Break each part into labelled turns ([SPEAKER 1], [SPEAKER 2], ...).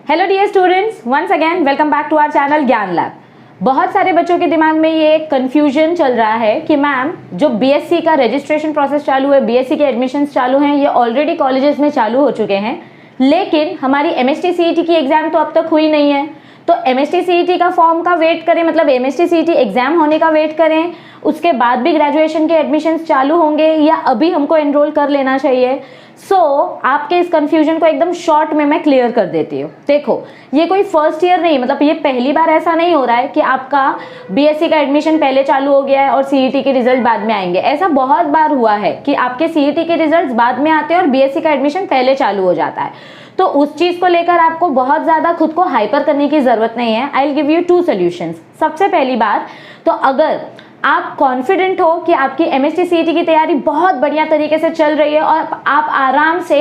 [SPEAKER 1] Hello dear students, once again welcome back to our channel Gyan lab. बहुत सारे बच्चों के दिमाग में ये कंफ्यूजन चल रहा है कि मैम जो बीएससी का रजिस्ट्रेशन प्रोसेस चालू है, बीएससी के एडमिशन्स चालू हैं, ये ऑलरेडी कॉलेजेस में चालू हो चुके हैं, लेकिन हमारी एमएसटी सीईटी की एग्जाम तो अब तक हुई नहीं है। तो एमएसटी सीईटी का फॉर्म का वेट करें, मतलब एमएसटी सीईटी एग्जाम होने का वेट करें, उसके बाद भी ग्रेजुएशन के एडमिशन्स चालू होंगे या अभी हमको एनरोल कर लेना चाहिए। आपके इस कंफ्यूजन को एकदम शॉर्ट में मैं क्लियर कर देती हूँ। देखो, ये कोई फर्स्ट ईयर नहीं, मतलब ये पहली बार ऐसा नहीं हो रहा है कि आपका बीएससी का एडमिशन पहले चालू हो गया है और सीईटी के रिजल्ट बाद में आएंगे। ऐसा बहुत बार हुआ है कि आपके सीईटी के रिजल्ट बाद में आते हैं और बीएससी का एडमिशन पहले चालू हो जाता है। तो उस चीज को लेकर आपको बहुत ज्यादा खुद को हाइपर करने की जरूरत नहीं है। I will give you 2 solutions. सबसे पहली बात, तो अगर आप कॉन्फिडेंट हो कि आपकी एमएसटी सीईटी की तैयारी बहुत बढ़िया तरीके से चल रही है और आप आराम से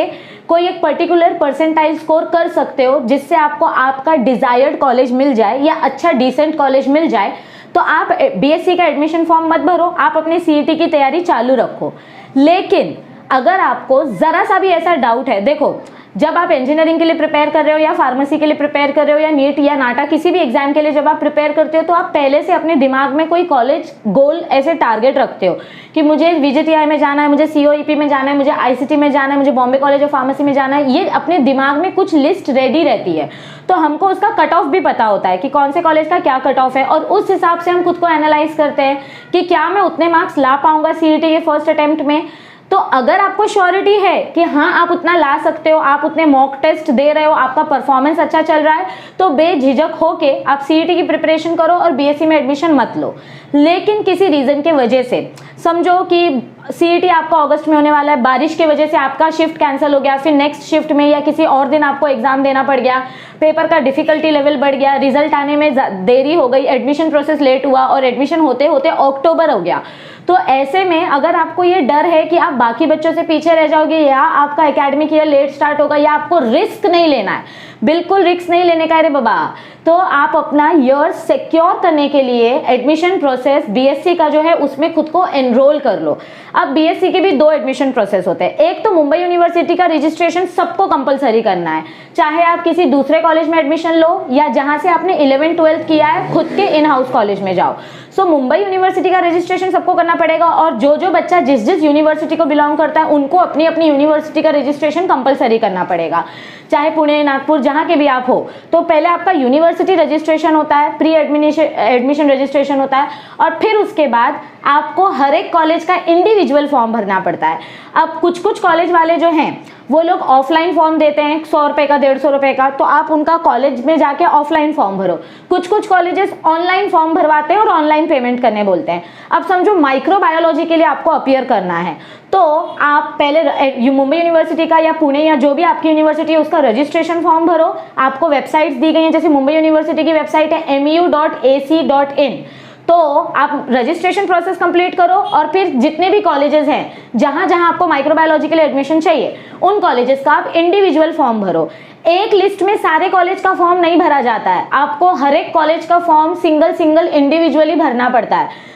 [SPEAKER 1] कोई एक पर्टिकुलर परसेंटाइल स्कोर कर सकते हो जिससे आपको आपका डिजायर्ड कॉलेज मिल जाए या अच्छा डिसेंट कॉलेज मिल जाए, तो आप बीएससी का एडमिशन फॉर्म मत भरो, आप अपनी सीईटी की तैयारी चालू रखो। लेकिन अगर आपको जरा सा भी ऐसा डाउट है, देखो जब आप इंजीनियरिंग के लिए प्रिपेयर कर रहे हो या फार्मेसी के लिए प्रिपेयर कर रहे हो या नीट या नाटा किसी भी एग्जाम के लिए जब आप प्रिपेयर करते हो, तो आप पहले से अपने दिमाग में कोई कॉलेज गोल ऐसे टारगेट रखते हो कि मुझे वीजीटीआई में जाना है, मुझे सीओईपी में जाना है, मुझे आईसीटी में जाना है, मुझे बॉम्बे कॉलेज ऑफ फार्मेसी में जाना है। ये अपने दिमाग में कुछ लिस्ट रेडी रहती है, तो हमको उसका कट ऑफ भी पता होता है कि कौन से कॉलेज का क्या कट ऑफ है, और उस हिसाब से हम खुद को एनालाइज करते हैं कि क्या मैं उतने मार्क्स ला पाऊंगा सीईटी के फर्स्ट अटेम्प्ट में। तो अगर आपको श्योरिटी है कि हाँ आप उतना ला सकते हो, आप उतने मॉक टेस्ट दे रहे हो, आपका परफॉर्मेंस अच्छा चल रहा है, तो बेझिझक होके आप सीईटी की प्रिपरेशन करो और बीएससी में एडमिशन मत लो। लेकिन किसी रीजन के वजह से, समझो कि सीईटी आपका अगस्त में होने वाला है, बारिश की वजह से आपका शिफ्ट कैंसिल हो गया, फिर नेक्स्ट शिफ्ट में या किसी और दिन आपको एग्जाम देना पड़ गया, पेपर का डिफिकल्टी लेवल बढ़ गया, रिजल्ट आने में देरी हो गई, एडमिशन प्रोसेस लेट हुआ और एडमिशन होते होते अक्टूबर हो गया। तो ऐसे में अगर आपको ये डर है कि आप बाकी बच्चों से पीछे रह जाओगे या आपका एकेडमिक ईयर लेट स्टार्ट होगा या आपको रिस्क नहीं लेना है, बिल्कुल रिस्क नहीं लेने का है रे बाबा, तो आप अपना ईयर सिक्योर करने के लिए एडमिशन प्रोसेस बीएससी का जो है उसमें खुद को एनरोल कर लो। अब बीएससी के भी 2 एडमिशन प्रोसेस होते हैं। एक तो मुंबई यूनिवर्सिटी का रजिस्ट्रेशन सबको कंपलसरी करना है, चाहे आप किसी दूसरे कॉलेज में एडमिशन लो या जहां से आपने 11-12 किया है खुद के इन हाउस कॉलेज में जाओ। सो मुंबई यूनिवर्सिटी का रजिस्ट्रेशन सबको करना पड़ेगा, और जो बच्चा जिस यूनिवर्सिटी को बिलोंग करता है उनको अपनी अपनी यूनिवर्सिटी का रजिस्ट्रेशन कंपलसरी करना पड़ेगा, चाहे पुणे, नागपुर, जहां के भी आप हो। तो पहले आपका यूनिवर्सिटी रजिस्ट्रेशन होता है, प्री एडमिशन रजिस्ट्रेशन होता है, और फिर उसके बाद आपको हर एक कॉलेज का इंडिविजुअल फॉर्म भरना पड़ता है। अब कुछ कॉलेज वाले जो हैं वो लोग ऑफलाइन फॉर्म देते हैं 100 रुपए का, 150 रुपए का, तो आप उनका कॉलेज में जाके ऑफलाइन फॉर्म भरो। कुछ कॉलेजेस ऑनलाइन फॉर्म भरवाते हैं और ऑनलाइन पेमेंट करने बोलते हैं। अब समझो माइक्रोबायोलॉजी के लिए आपको अपीयर करना है, तो आप पहले मुंबई यूनिवर्सिटी का या पुणे या जो भी आपकी यूनिवर्सिटी है उसका रजिस्ट्रेशन फॉर्म भरो। आपको वेबसाइट्स दी गई हैं, जैसे मुंबई यूनिवर्सिटी की वेबसाइट है mu.ac.in, तो आप रजिस्ट्रेशन प्रोसेस कंप्लीट करो और फिर जितने भी कॉलेजेस हैं जहां जहां आपको माइक्रोबायोलॉजी के लिए एडमिशन चाहिए उन कॉलेजेस का आप इंडिविजुअल फॉर्म भरो। एक लिस्ट में सारे कॉलेज का फॉर्म नहीं भरा जाता है, आपको हर एक कॉलेज का फॉर्म सिंगल इंडिविजुअली भरना पड़ता है।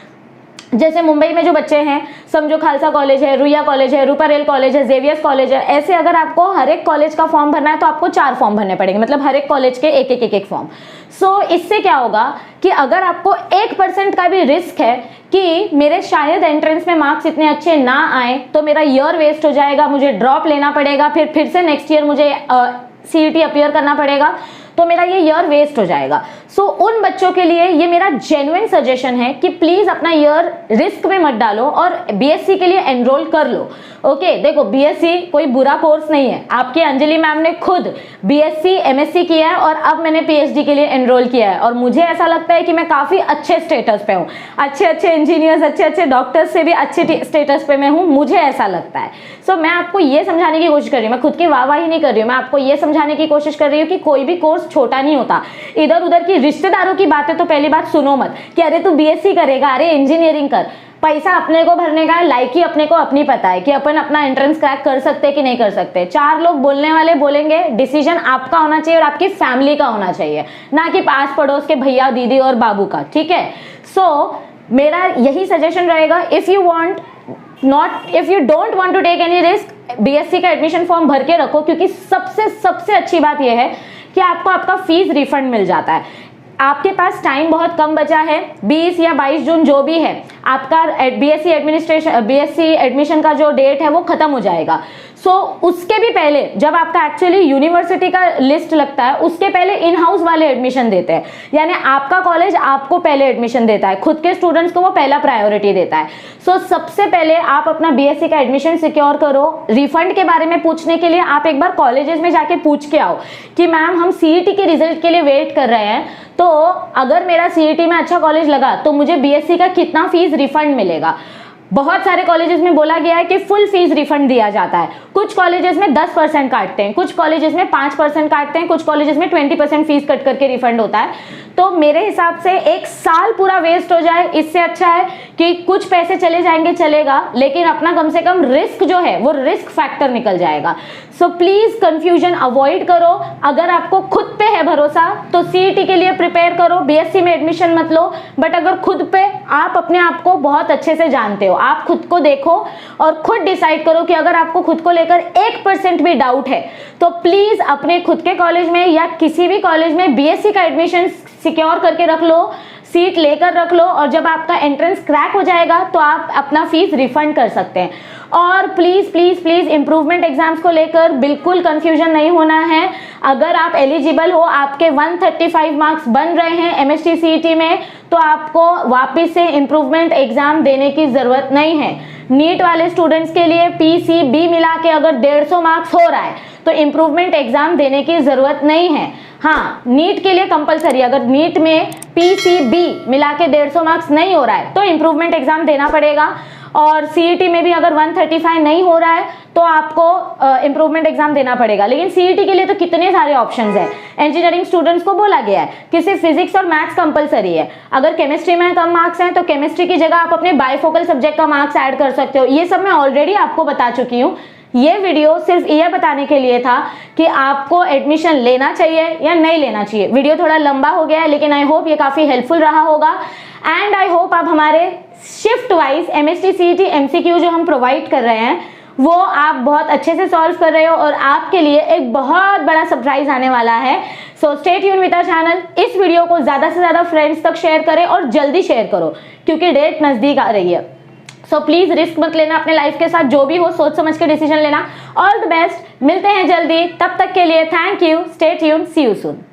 [SPEAKER 1] जैसे मुंबई में जो बच्चे हैं, समझो खालसा कॉलेज है, रुइया कॉलेज है, रूपारेल कॉलेज है, जेवियर्स कॉलेज है, ऐसे अगर आपको हर एक कॉलेज का फॉर्म भरना है तो आपको 4 फॉर्म भरने पड़ेंगे, मतलब हर एक कॉलेज के एक फॉर्म। इससे क्या होगा कि अगर आपको 1% का भी रिस्क है कि मेरे शायद एंट्रेंस में मार्क्स इतने अच्छे ना आए तो मेरा ईयर वेस्ट हो जाएगा, मुझे ड्रॉप लेना पड़ेगा, फिर से नेक्स्ट ईयर मुझे सीईटी अपीयर करना पड़ेगा, तो मेरा ये ईयर वेस्ट हो जाएगा। उन बच्चों के लिए ये मेरा जेन्युइन सजेशन है कि प्लीज अपना ईयर रिस्क में मत डालो और बीएससी के लिए एनरोल कर लो। ओके, देखो बीएससी कोई बुरा कोर्स नहीं है, आपकी अंजलि मैम ने खुद बीएससी एमएससी किया है और अब मैंने पीएचडी के लिए एनरोल किया है, और मुझे ऐसा लगता है कि मैं काफी अच्छे स्टेटस पे हूँ, अच्छे इंजीनियर्स, अच्छे डॉक्टर्स से भी अच्छे स्टेटस पे मैं हूँ, मुझे ऐसा लगता है। मैं आपको ये समझाने की कोशिश कर रही हूँ, मैं खुद की वाहवाही नहीं कर रही हूँ, मैं आपको ये समझाने की कोशिश कर रही हूँ कि कोई भी कोर्स छोटा नहीं होता। इधर उधर की रिश्तेदारों की बातें तो पहली बात सुनो मत कि अरे तू बीएससी करेगा, अरे इंजीनियरिंग कर। पैसा अपने को भरने का है, लायकी अपने को अपनी पता है कि अपन अपना एंट्रेंस क्रैक कर सकते हैं कि नहीं कर सकते। 4 लोग बोलने वाले बोलेंगे, डिसीजन आपका होना चाहिए और आपकी फैमिली का होना चाहिए, ना कि पास पड़ोस के भैया दीदी और बाबू का, ठीक है। मेरा यही सजेशन रहेगा, if you don't want to take any risk, BSc का एडमिशन फॉर्म भर के रखो, क्योंकि सबसे अच्छी बात यह है कि आपको आपका फीस रिफंड मिल जाता है। आपके पास टाइम बहुत कम बचा है, 20 या 22 जून जो भी है, आपका बीएससी एडमिशन का जो डेट है वो खत्म हो जाएगा। उसके भी पहले जब आपका एक्चुअली यूनिवर्सिटी का लिस्ट लगता है, उसके पहले इन हाउस वाले एडमिशन देते हैं, यानी आपका कॉलेज आपको पहले एडमिशन देता है, खुद के स्टूडेंट्स को वो पहला प्रायोरिटी देता है। सबसे पहले आप अपना बीएससी का एडमिशन सिक्योर करो। रिफंड के बारे में पूछने के लिए आप एक बार कॉलेजेस में जाके पूछ के आओ कि मैम हम सीईटी के रिजल्ट के लिए वेट कर रहे हैं, तो अगर मेरा सीईटी में अच्छा कॉलेज लगा तो मुझे बीएससी का कितना फीस रिफंड मिलेगा। बहुत सारे कॉलेजेस में बोला गया है कि फुल फीस रिफंड दिया जाता है, कुछ कॉलेजेस में 10% काटते हैं, कुछ कॉलेजेस में 5% काटते हैं, कुछ कॉलेजेस में 20% फीस कट करके रिफंड होता है। तो मेरे हिसाब से एक साल पूरा वेस्ट हो जाए, इससे अच्छा है कि कुछ पैसे चले जाएंगे चलेगा, लेकिन अपना कम से कम रिस्क जो है वो रिस्क फैक्टर निकल जाएगा। सो प्लीज कंफ्यूजन अवॉइड करो। अगर आपको खुद पे है भरोसा तो सीईटी के लिए प्रिपेयर करो, बीएससी में एडमिशन मत लो। बट अगर खुद पे आप अपने आप को बहुत अच्छे से जानते हो, आप खुद को देखो और खुद डिसाइड करो कि अगर आपको खुद को लेकर 1% भी डाउट है तो प्लीज अपने खुद के कॉलेज में या किसी भी कॉलेज में बीएससी का एडमिशन सिक्योर करके रख लो, सीट लेकर रख लो, और जब आपका एंट्रेंस क्रैक हो जाएगा तो आप अपना फीस रिफंड कर सकते हैं। और please please please improvement exams को लेकर बिल्कुल कंफ्यूजन नहीं होना है। अगर आप एलिजिबल हो, आपके 135 मार्क्स बन रहे हैं एमएसटी सीईटी में, तो आपको वापस से इम्प्रूवमेंट एग्जाम देने की जरूरत नहीं है। नीट वाले स्टूडेंट्स के लिए पीसीबी मिला के अगर 150 मार्क्स हो रहा है तो इम्प्रूवमेंट एग्जाम देने की जरूरत नहीं है। हाँ, नीट के लिए कंपलसरी, अगर नीट में पीसीबी मिला के 150 मार्क्स नहीं हो रहा है तो इम्प्रूवमेंट एग्जाम देना पड़ेगा। और सीईटी में भी अगर 135 नहीं हो रहा है तो आपको इम्प्रूवमेंट एग्जाम देना पड़ेगा। लेकिन सीईटी के लिए तो कितने सारे ऑप्शंस हैं। इंजीनियरिंग स्टूडेंट्स को बोला गया है कि सिर्फ फिजिक्स और मैथ्स कंपलसरी है। अगर केमिस्ट्री में कम मार्क्स हैं तो केमिस्ट्री की जगह आप अपने बायफोकल सब्जेक्ट का मार्क्स ऐड कर सकते हो। ये सब मैं ऑलरेडी आपको बता चुकी हूँ। ये वीडियो सिर्फ यह बताने के लिए था कि आपको एडमिशन लेना चाहिए या नहीं लेना चाहिए। वीडियो थोड़ा लंबा हो गया है, लेकिन आई होप ये काफ़ी हेल्पफुल रहा होगा। एंड आई होप आप हमारे shift wise MST CET MCQ जो हम प्रोवाइड कर रहे हैं वो आप बहुत अच्छे से सॉल्व कर रहे हो, और आपके लिए एक बहुत बड़ा सरप्राइज आने वाला है। So stay tune with our channel. इस वीडियो को ज़्यादा से ज़्यादा फ्रेंड्स तक शेयर करें और जल्दी शेयर करो क्योंकि डेट नज़दीक आ रही है। सो प्लीज रिस्क मत लेना अपने लाइफ के साथ, जो भी हो सोच समझ के डिसीजन लेना। ऑल द बेस्ट, मिलते हैं जल्दी, तब तक के लिए thank you, stay tune, see you soon.